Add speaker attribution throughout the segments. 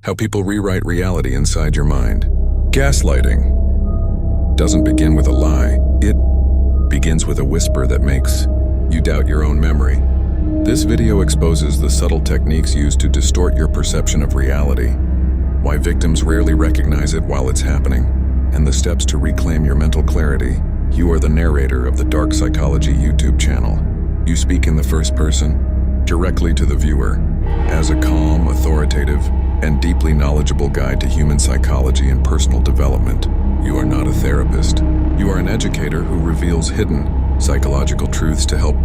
Speaker 1: how people rewrite reality inside your mind. Gaslighting doesn't begin with a lie. It begins with a whisper that makes you doubt your own memory. This video exposes the subtle techniques used to distort your perception of reality, why victims rarely recognize it while it's happening, and the steps to reclaim your mental clarity. You are the narrator of the Dark Psychology YouTube channel. You speak in the first person, directly to the viewer, as a calm, authoritative, and deeply knowledgeable guide to human psychology and personal development. You are not a therapist. You are an educator who reveals hidden psychological truths to help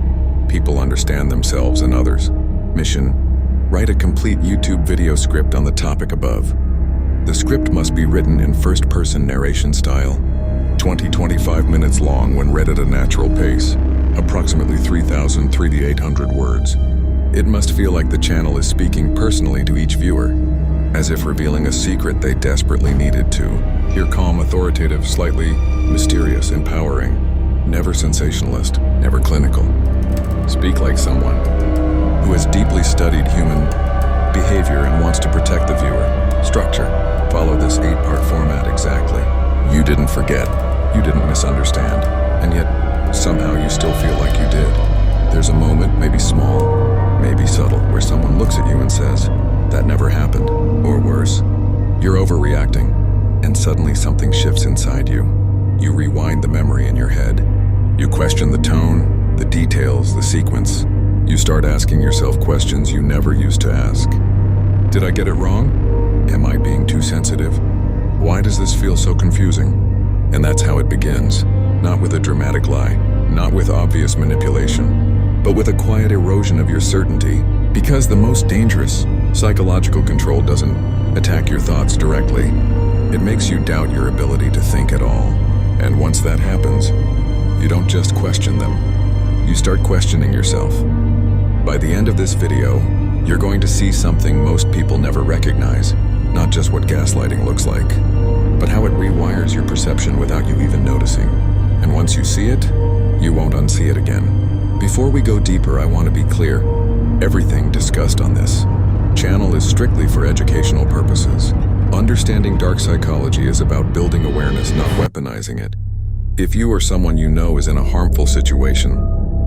Speaker 1: people understand themselves and others. Mission: write a complete YouTube video script on the topic above. The script must be written in first-person narration style, 20-25 minutes long when read at a natural pace, approximately 3,800 words. It must feel like the channel is speaking personally to each viewer, as if revealing a secret they desperately needed to. Hear calm, authoritative, slightly mysterious, empowering, never sensationalist, never clinical. Speak like someone who has deeply studied human behavior and wants to protect the viewer. Structure: follow this 8-part format exactly. You didn't forget, you didn't misunderstand, and yet somehow you still feel like you did. There's a moment, maybe small, maybe subtle, where someone looks at you and says, "That never happened," or worse, "You're overreacting," and suddenly something shifts inside you. You rewind the memory in your head. You question the tone, the details, the sequence. You start asking yourself questions you never used to ask. Did I get it wrong? Am I being too sensitive? Why does this feel so confusing? And that's how it begins. Not with a dramatic lie, not with obvious manipulation, but with a quiet erosion of your certainty. Because the most dangerous psychological control doesn't attack your thoughts directly. It makes you doubt your ability to think at all. And once that happens, you don't just question them. You start questioning yourself. By the end of this video, you're going to see something most people never recognize. Not just what gaslighting looks like, but how it rewires your perception without you even noticing. And once you see it, you won't unsee it again. Before we go deeper, I want to be clear. Everything discussed on this channel is strictly for educational purposes. Understanding dark psychology is about building awareness, not weaponizing it. If you or someone you know is in a harmful situation,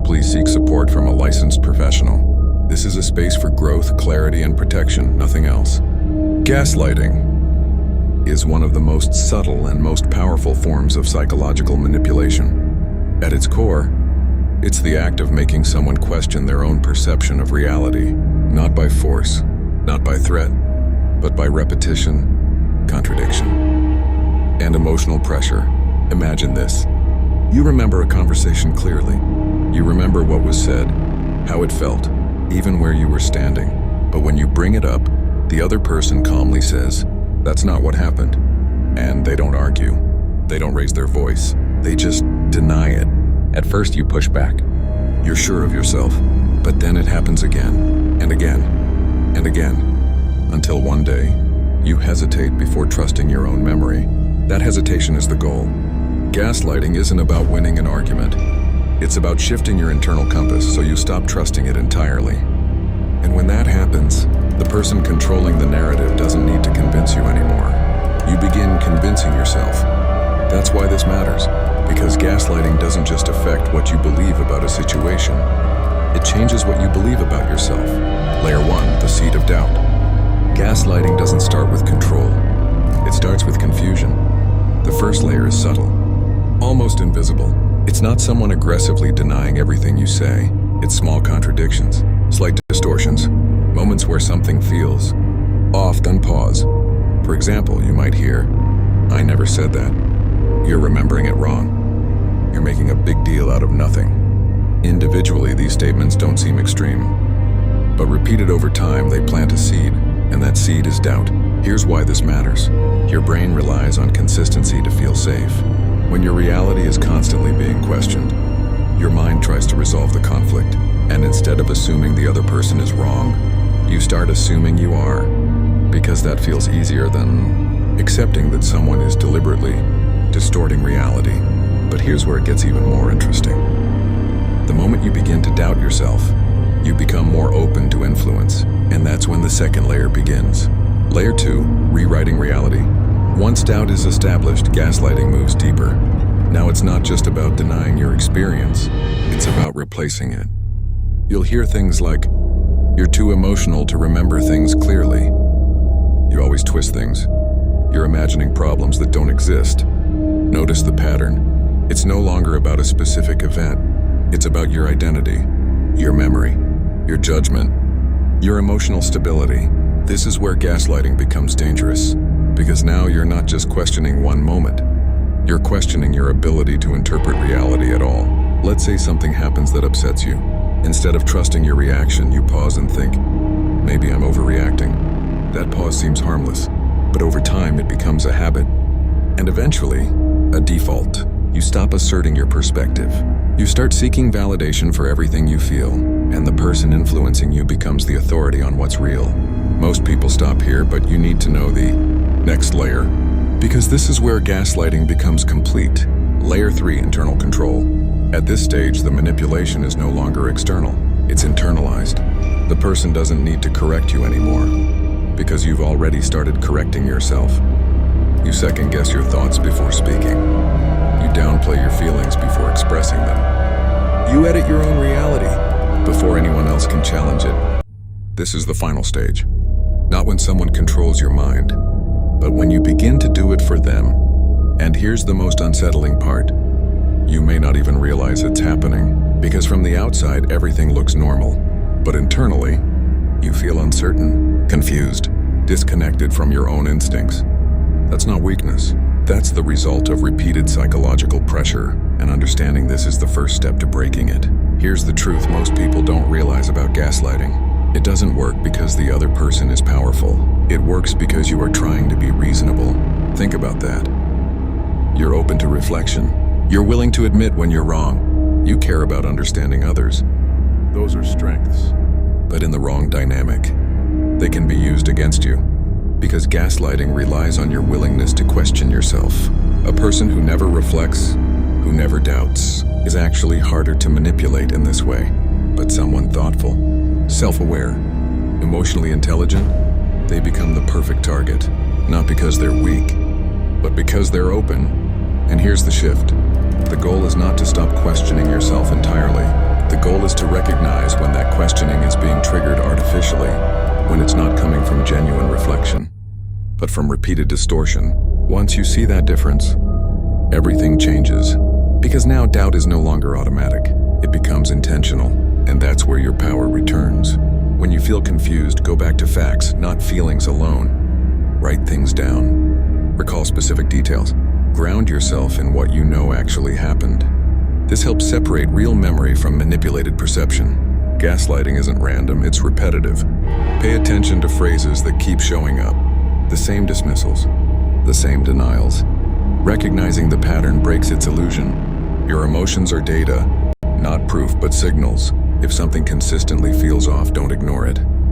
Speaker 1: please seek support from a licensed professional. This is a space for growth, clarity, and protection, nothing else. Gaslighting is one of the most subtle and most powerful forms of psychological manipulation. At its core, it's the act of making someone question their own perception of reality, not by force, not by threat, but by repetition, contradiction, and emotional pressure. Imagine this. You remember a conversation clearly. You remember what was said, how it felt, even where you were standing. But when you bring it up, the other person calmly says, "That's not what happened." And they don't argue. They don't raise their voice. They just deny it. At first you push back. You're sure of yourself. But then it happens again, and again, and again, until one day, you hesitate before trusting your own memory. That hesitation is the goal. Gaslighting isn't about winning an argument. It's about shifting your internal compass so you stop trusting it entirely. And when that happens, the person controlling the narrative doesn't need to convince you anymore. You begin convincing yourself. That's why this matters, because gaslighting doesn't just affect what you believe about a situation. It changes what you believe about yourself. Layer 1, the seed of doubt. Gaslighting doesn't start with control. It starts with confusion. The first layer is subtle, almost invisible. It's not someone aggressively denying everything you say. It's small contradictions, slight distortions, moments where something feels off, then pause. For example, you might hear, "I never said that." You're remembering it wrong. You're making a big deal out of nothing. Individually, these statements don't seem extreme, but repeated over time, they plant a seed, and that seed is doubt. Here's why this matters. Your brain relies on consistency to feel safe. When your reality is constantly being questioned, your mind tries to resolve the conflict, and instead of assuming the other person is wrong, you start assuming you are, because that feels easier than accepting that someone is deliberately distorting reality. But here's where it gets even more interesting. The moment you begin to doubt yourself, you become more open to influence, and that's when the second layer begins. Layer 2, rewriting reality. Once doubt is established, gaslighting moves deeper. Now it's not just about denying your experience, it's about replacing it. You'll hear things like, "You're too emotional to remember things clearly." "You always twist things." "You're imagining problems that don't exist." Notice the pattern. It's no longer about a specific event. It's about your identity, your memory, your judgment, your emotional stability. This is where gaslighting becomes dangerous, because now you're not just questioning one moment. You're questioning your ability to interpret reality at all. Let's say something happens that upsets you. Instead of trusting your reaction, you pause and think, "Maybe I'm overreacting." That pause seems harmless, but over time it becomes a habit, and eventually, a default. You stop asserting your perspective. You start seeking validation for everything you feel, and the person influencing you becomes the authority on what's real. Most people stop here, but you need to know the next layer, because this is where gaslighting becomes complete. Layer 3, internal control. At this stage, the manipulation is no longer external. It's internalized. The person doesn't need to correct you anymore, because you've already started correcting yourself. You second-guess your thoughts before speaking. You downplay your feelings before expressing them. You edit your own reality before anyone else can challenge it. This is the final stage. Not when someone controls your mind, but when you begin to do it for them. And here's the most unsettling part. You may not even realize it's happening, because from the outside, everything looks normal. But internally, you feel uncertain, confused, disconnected from your own instincts. That's not weakness. That's the result of repeated psychological pressure, and understanding this is the first step to breaking it. Here's the truth most people don't realize about gaslighting. It doesn't work because the other person is powerful. It works because you are trying to be reasonable. Think about that. You're open to reflection. You're willing to admit when you're wrong. You care about understanding others. Those are strengths. But in the wrong dynamic, they can be used against you. Because gaslighting relies on your willingness to question yourself. A person who never reflects, who never doubts, is actually harder to manipulate in this way. But someone thoughtful, self-aware, emotionally intelligent, they become the perfect target. Not because they're weak, but because they're open. And here's the shift. The goal is not to stop questioning yourself entirely. The goal is to recognize when that questioning is being triggered artificially, when it's not coming from genuine reflection, but from repeated distortion. Once you see that difference, everything changes. Because now doubt is no longer automatic. It becomes intentional, and that's where your power returns. When you feel confused, go back to facts, not feelings alone. Write things down. Recall specific details. Ground yourself in what you know actually happened. This helps separate real memory from manipulated perception. Gaslighting isn't random, it's repetitive. Pay attention to phrases that keep showing up. The same dismissals, the same denials. Recognizing the pattern breaks its illusion. Your emotions are data, not proof but signals. If something consistently feels off, don't ignore it.